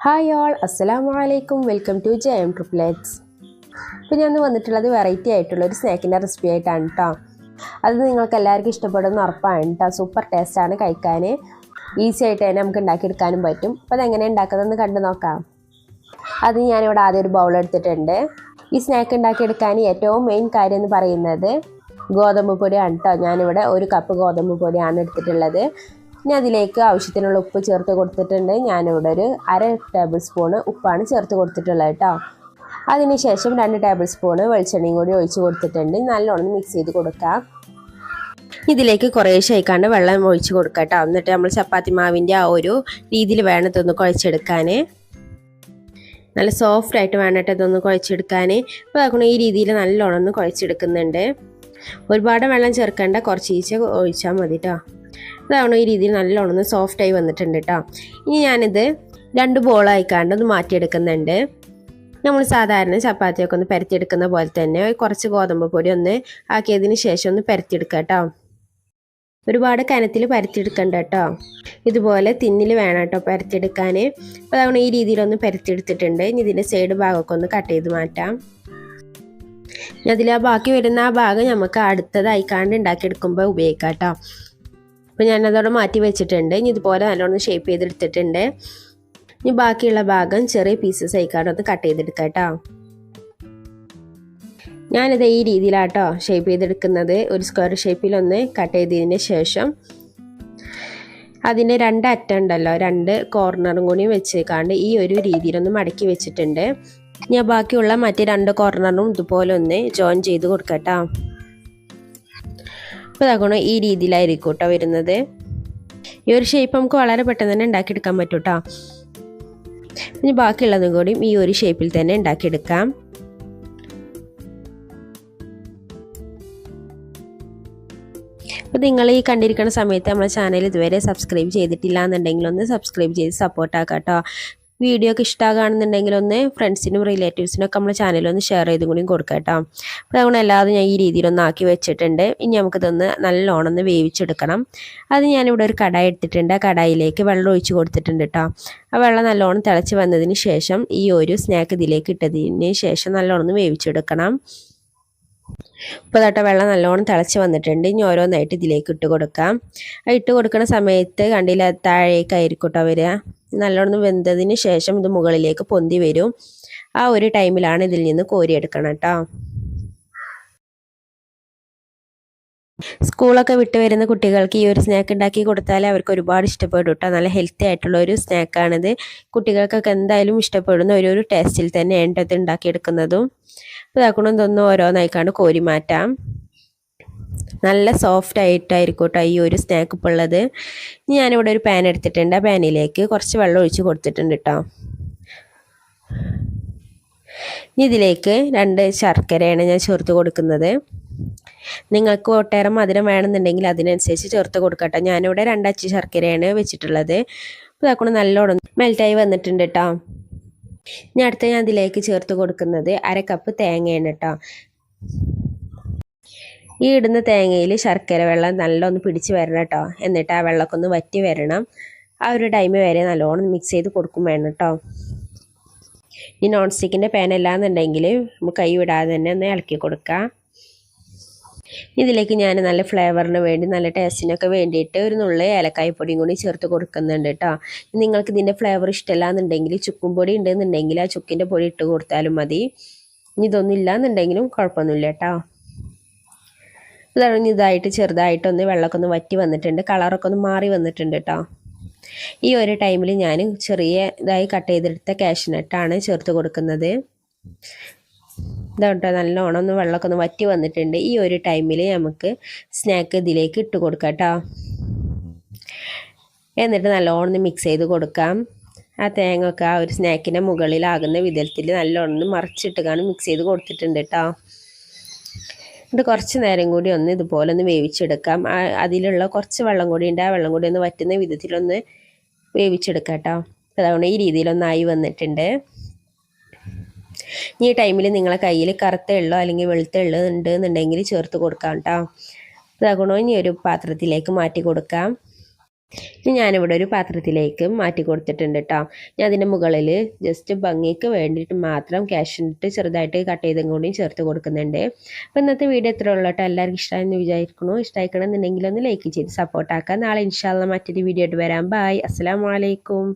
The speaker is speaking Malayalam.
ഹായ് ഓൾ, അസ്സലാമു അലൈക്കും. Welcome to JM triplets. ഇപ്പോൾ ഞാൻ വന്നിട്ടുള്ളത് വെറൈറ്റി ആയിട്ടുള്ളൊരു സ്നാക്കിൻ്റെ റെസിപ്പി ആയിട്ടാണ് കേട്ടോ. അത് നിങ്ങൾക്ക് എല്ലാവർക്കും ഇഷ്ടപ്പെടുന്ന ഉറപ്പാണ് കേട്ടോ. സൂപ്പർ ടേസ്റ്റാണ്, കഴിക്കാൻ ഈസി ആയിട്ട് തന്നെ നമുക്ക് ഉണ്ടാക്കിയെടുക്കാനും പറ്റും. അപ്പോൾ അതെങ്ങനെ ഉണ്ടാക്കുന്നതെന്ന് കണ്ടു നോക്കാം. അത് ഞാനിവിടെ ആദ്യം ഒരു ബൗൾ എടുത്തിട്ടുണ്ട്. ഈ സ്നാക്ക് ഉണ്ടാക്കിയെടുക്കാൻ ഏറ്റവും മെയിൻ കാര്യം എന്ന് പറയുന്നത് ഗോതമ്പ് പൊടിയാണ് കേട്ടോ. ഞാനിവിടെ 1 കപ്പ് ഗോതമ്പ് പൊടിയാണ് എടുത്തിട്ടുള്ളത്. ഇനി അതിലേക്ക് ആവശ്യത്തിനുള്ള ഉപ്പ് ചേർത്ത് കൊടുത്തിട്ടുണ്ട്. ഞാനിവിടെ ഒരു 1/2 ടേബിൾ സ്പൂണ് ഉപ്പാണ് ചേർത്ത് കൊടുത്തിട്ടുള്ളത് കേട്ടോ. അതിനുശേഷം 2 ടേബിൾ സ്പൂണ് വെളിച്ചെണ്ണയും കൂടി ഒഴിച്ച് കൊടുത്തിട്ടുണ്ട്. നല്ലോണം മിക്സ് ചെയ്ത് കൊടുക്കാം. ഇതിലേക്ക് കുറേശ്ശെ ആയിക്കാണ്ട് വെള്ളം ഒഴിച്ച് കൊടുക്കാം കേട്ടോ. എന്നിട്ട് നമ്മൾ ചപ്പാത്തി മാവിൻ്റെ ആ ഒരു രീതിയിൽ വേണം ഇതൊന്ന് കുഴച്ചെടുക്കാൻ. നല്ല സോഫ്റ്റ് ആയിട്ട് വേണ്ടിട്ട് ഇതൊന്ന് കുഴച്ചെടുക്കാൻ. അപ്പോൾ ഈ രീതിയിൽ നല്ലോണം ഒന്ന് കുഴച്ചെടുക്കുന്നുണ്ട്. ഒരുപാട് വെള്ളം ചേർക്കേണ്ട, കുറച്ച് ഈച്ച ഒഴിച്ചാൽ മതി കേട്ടോ. ഇതാണ് ഈ രീതിയിൽ നല്ലോണം ഒന്ന് സോഫ്റ്റായി വന്നിട്ടുണ്ട് കേട്ടോ. ഇനി ഞാനിത് 2 ബോളായിക്കാണ്ട് ഒന്ന് മാറ്റിയെടുക്കുന്നുണ്ട്. നമ്മൾ സാധാരണ ചപ്പാത്തിയൊക്കെ ഒന്ന് പരത്തിയെടുക്കുന്ന പോലെ തന്നെ കുറച്ച് ഗോതമ്പ് പൊടി ഒന്ന് ആക്കിയതിന് ശേഷം ഒന്ന് പരത്തിയെടുക്കുക കേട്ടോ. ഒരുപാട് കനത്തിൽ പരത്തിയെടുക്കണ്ട കേട്ടോ. ഇതുപോലെ തിന്നിൽ വേണം കേട്ടോ പരത്തിയെടുക്കാൻ. അപ്പോൾ അതാണ് ഈ രീതിയിലൊന്ന് പരത്തിയെടുത്തിട്ടുണ്ട്. ഇനി ഇതിൻ്റെ സൈഡ് ഭാഗമൊക്കെ ഒന്ന് കട്ട് ചെയ്ത് മാറ്റാം. അതിൽ ആ ബാക്കി വരുന്ന ആ ഭാഗം നമുക്ക് അടുത്തതായിക്കാണ്ട് ഉണ്ടാക്കിയെടുക്കുമ്പോൾ ഉപയോഗിക്കാം കേട്ടോ. അപ്പോൾ ഞാനതോടെ മാറ്റി വെച്ചിട്ടുണ്ട്. ഇനി ഇതുപോലെ നല്ലോണം ഷേപ്പ് ചെയ്തെടുത്തിട്ടുണ്ട്. ഇനി ബാക്കിയുള്ള ഭാഗം ചെറിയ പീസസ് ആയിക്കാണ്ട് ഒന്ന് കട്ട് ചെയ്തെടുക്കാം കേട്ടോ. ഞാനിത് ഈ രീതിയിലാട്ടോ ഷേപ്പ് ചെയ്തെടുക്കുന്നത്. ഒരു സ്ക്വയർ ഷേപ്പിലൊന്ന് കട്ട് ചെയ്തതിന് ശേഷം അതിൻ്റെ 2 അറ്റം ഉണ്ടല്ലോ, 2 കോർണറും കൂടി വെച്ചേക്കാണ്ട് ഈ ഒരു രീതിയിലൊന്ന് മടക്കി വെച്ചിട്ടുണ്ട്. ഞാൻ ബാക്കിയുള്ള മറ്റേ 2 കോർണറും ഇതുപോലെ ഒന്ന് ജോയിൻ ചെയ്ത് കൊടുക്കട്ടോ. അപ്പോൾ ഇതാക്കണം ഈ രീതിയിലായിരിക്കും കേട്ടോ വരുന്നത്. ഈ ഒരു ഷേപ്പ് നമുക്ക് വളരെ പെട്ടെന്ന് തന്നെ ഉണ്ടാക്കിയെടുക്കാൻ പറ്റും കേട്ടോ. ഇനി ബാക്കിയുള്ളതും കൂടി ഈ ഒരു ഷേപ്പിൽ തന്നെ ഉണ്ടാക്കിയെടുക്കാം. അപ്പോൾ നിങ്ങൾ ഈ കണ്ടിരിക്കുന്ന സമയത്ത് നമ്മുടെ ചാനൽ ഇതുവരെ സബ്സ്ക്രൈബ് ചെയ്തിട്ടില്ല എന്നുണ്ടെങ്കിൽ ഒന്ന് സബ്സ്ക്രൈബ് ചെയ്ത് സപ്പോർട്ടാക്കാം കേട്ടോ. വീഡിയോ ഒക്കെ ഇഷ്ടമാകുകയാണെന്നുണ്ടെങ്കിൽ ഒന്ന് ഫ്രണ്ട്സിനും റിലേറ്റീവ്സിനും ഒക്കെ നമ്മുടെ ചാനലൊന്ന് ഷെയർ ചെയ്തും കൂടി കൊടുക്കാം കേട്ടോ. അപ്പോൾ അതുകൊണ്ട് എല്ലാതും ഞാൻ ഈ രീതിയിലൊന്ന് ആക്കി വെച്ചിട്ടുണ്ട്. ഇനി നമുക്കിതൊന്ന് നല്ലോണം ഒന്ന് വേവിച്ചെടുക്കണം. അത് ഞാനിവിടെ ഒരു കടായി എടുത്തിട്ടുണ്ട്. ആ കടായിലേക്ക് വെള്ളം ഒഴിച്ച് കൊടുത്തിട്ടുണ്ട് കേട്ടോ. ആ വെള്ളം നല്ലോണം തിളച്ച് വന്നതിന് ശേഷം ഈ ഒരു സ്നാക്ക് ഇതിലേക്ക് ഇട്ടതിന് ശേഷം നല്ലോണം ഒന്ന് വേവിച്ചെടുക്കണം. ഇപ്പോൾ തൊട്ട് വെള്ളം നല്ലോണം തിളച്ച് വന്നിട്ടുണ്ട്. ഇനി ഓരോന്നായിട്ട് ഇതിലേക്ക് ഇട്ട് കൊടുക്കാം. ഇട്ട് കൊടുക്കുന്ന സമയത്ത് കണ്ടില്ല താഴേക്കായിരിക്കും കേട്ടോ വരിക. നല്ലോണം വെന്തതിന് ശേഷം ഇത് മുകളിലേക്ക് പൊന്തി വരും. ആ ഒരു ടൈമിലാണ് ഇതിൽ നിന്ന് കോരിയെടുക്കണം കേട്ടോ. സ്കൂളൊക്കെ വിട്ട് വരുന്ന കുട്ടികൾക്ക് ഈ ഒരു സ്നാക്ക് ഉണ്ടാക്കി കൊടുത്താൽ അവർക്ക് ഒരുപാട് ഇഷ്ടപ്പെടും കേട്ടോ. നല്ല ഹെൽത്തി ആയിട്ടുള്ള ഒരു സ്നാക്കാണിത്. കുട്ടികൾക്കൊക്കെ എന്തായാലും ഇഷ്ടപ്പെടുന്ന ഒരു ടേസ്റ്റിൽ തന്നെ ഇത് ഉണ്ടാക്കിയെടുക്കുന്നതും. അപ്പോൾ ഇതാക്കണം ഇതൊന്നും ഓരോന്നായിക്കാണ്ട് കോരി മാറ്റാം. നല്ല സോഫ്റ്റ് ആയിട്ടായിരിക്കും കേട്ടോ ഈ ഒരു സ്നാക്ക് ഇപ്പോൾ ഉള്ളത്. ഞാനിവിടെ ഒരു പാൻ എടുത്തിട്ടുണ്ട്. ആ പാനിലേക്ക് കുറച്ച് വെള്ളം ഒഴിച്ച് കൊടുത്തിട്ടുണ്ട് കേട്ടോ. ഇനി ഇതിലേക്ക് 2 ശർക്കരയാണ് ഞാൻ ചേർത്ത് കൊടുക്കുന്നത്. നിങ്ങൾക്ക് ഒട്ടേറെ മധുരം വേണമെന്നുണ്ടെങ്കിൽ അതിനനുസരിച്ച് ചേർത്ത് കൊടുക്കട്ടോ. ഞാനിവിടെ 2 അച്ച് ശർക്കരയാണ് വെച്ചിട്ടുള്ളത്. അപ്പോൾ ഇതാക്കണം നല്ലോണം മെൽറ്റായി വന്നിട്ടുണ്ട് കേട്ടോ. ഇനി അടുത്ത ഞാൻ ഇതിലേക്ക് ചേർത്ത് കൊടുക്കുന്നത് 1/2 കപ്പ് തേങ്ങയാണ് കേട്ടോ. ഈ ഇടുന്ന തേങ്ങയിൽ ശർക്കര വെള്ളം നല്ലോണം പിടിച്ച് വരണം കേട്ടോ. എന്നിട്ട് ആ വെള്ളമൊക്കെ ഒന്ന് വറ്റി വരണം. ആ ഒരു ടൈം വരെ നല്ലോണം മിക്സ് ചെയ്ത് കൊടുക്കും വേണം കേട്ടോ. ഈ നോൺ സ്റ്റിക്കിൻ്റെ പാൻ അല്ലാന്നുണ്ടെങ്കിൽ നമുക്ക് കൈ വിടാതെ തന്നെ ഒന്ന് ഇളക്കി കൊടുക്കാം. ഇതിലേക്ക് ഞാൻ നല്ല ഫ്ലേവറിന് വേണ്ടി നല്ല ടേസ്റ്റിനൊക്കെ വേണ്ടിയിട്ട് ഒരു നുള്ളി ഏലക്കായ്പ്പൊടിയും കൂടി ചേർത്ത് കൊടുക്കുന്നുണ്ട് കേട്ടോ. നിങ്ങൾക്ക് ഇതിൻ്റെ ഫ്ലേവർ ഇഷ്ടമല്ല എന്നുണ്ടെങ്കിൽ ചുക്കും പൊടി ഉണ്ടെന്നുണ്ടെങ്കിൽ ആ ചുക്കിൻ്റെ പൊടി ഇട്ട് കൊടുത്താലും മതി. ഇനി ഇതൊന്നും ഇല്ലയെന്നുണ്ടെങ്കിലും കുഴപ്പമൊന്നുമില്ല കേട്ടോ. ഇതായിട്ട് ചെറുതായിട്ടൊന്ന് വെള്ളമൊക്കെ ഒന്ന് വറ്റി വന്നിട്ടുണ്ട്. കളറൊക്കെ ഒന്ന് മാറി വന്നിട്ടുണ്ട് കേട്ടോ. ഈ ഒരു ടൈമിൽ ഞാൻ ചെറിയ ഇതായി കട്ട് ചെയ്തെടുത്ത കാഷ്നട്ടാണ് ചേർത്ത് കൊടുക്കുന്നത്. ഇതാട്ടോ നല്ലോണം ഒന്ന് വെള്ളമൊക്കെ ഒന്ന് വറ്റി വന്നിട്ടുണ്ട്. ഈ ഒരു ടൈമിൽ നമുക്ക് സ്നാക്ക് ഇതിലേക്ക് ഇട്ട് കൊടുക്കാം കേട്ടോ. എന്നിട്ട് നല്ലോണം ഒന്ന് മിക്സ് ചെയ്ത് കൊടുക്കാം. ആ തേങ്ങ ഒക്കെ ആ ഒരു സ്നാക്കിൻ്റെ മുകളിലാകുന്ന വിധത്തിൽ നല്ലോണം മറിച്ചിട്ട് മിക്സ് ചെയ്ത് കൊടുത്തിട്ടുണ്ട് കേട്ടോ. എന്നിട്ട് കുറച്ച് നേരം കൂടി ഒന്ന് ഇതുപോലെ ഒന്ന് വേവിച്ചെടുക്കാം. അതിലുള്ള കുറച്ച് വെള്ളം കൂടി ഉണ്ട്. ആ വെള്ളം കൂടി ഒന്ന് വറ്റുന്ന വിധത്തിലൊന്ന് വേവിച്ചെടുക്കാം കേട്ടോ. അതുകൊണ്ട് ഈ രീതിയിലൊന്നായി വന്നിട്ടുണ്ട്. ഈ ടൈമിൽ നിങ്ങളെ കയ്യിൽ കറുത്ത എള്ളോ അല്ലെങ്കിൽ വെളുത്ത എള്ളോ ഉണ്ട് എന്നുണ്ടെങ്കിൽ ചേർത്ത് കൊടുക്കാം കേട്ടോ. ഇതാകണോ ഇനി ഒരു പാത്രത്തിലേക്ക് മാറ്റി കൊടുക്കാം. ഇനി ഞാനിവിടെ ഒരു പാത്രത്തിലേക്ക് മാറ്റി കൊടുത്തിട്ടുണ്ട് കേട്ടോ. ഞാൻ അതിൻ്റെ മുകളിൽ ജസ്റ്റ് ഭംഗിക്ക് വേണ്ടിയിട്ട് മാത്രം കാഷ്യൂനട്ട് ചെറുതായിട്ട് കട്ട് ചെയ്തും കൂടി ചേർത്ത് കൊടുക്കുന്നുണ്ട്. അപ്പോൾ ഇന്നത്തെ വീഡിയോ ഇത്ര ഉള്ളൂ കേട്ടോ. എല്ലാവർക്കും ഇഷ്ടമായെന്ന് വിചാരിക്കുന്നു. ഇഷ്ടമായിക്കണമെന്നുണ്ടെങ്കിൽ ഒന്ന് ലൈക്ക് ചെയ്ത് സപ്പോർട്ടാക്കാം. നാളെ ഇൻഷാ അല്ലാഹ് മറ്റൊരു വീഡിയോ ആയിട്ട് വരാം. ബൈ. അസ്സലാമു അലൈക്കും.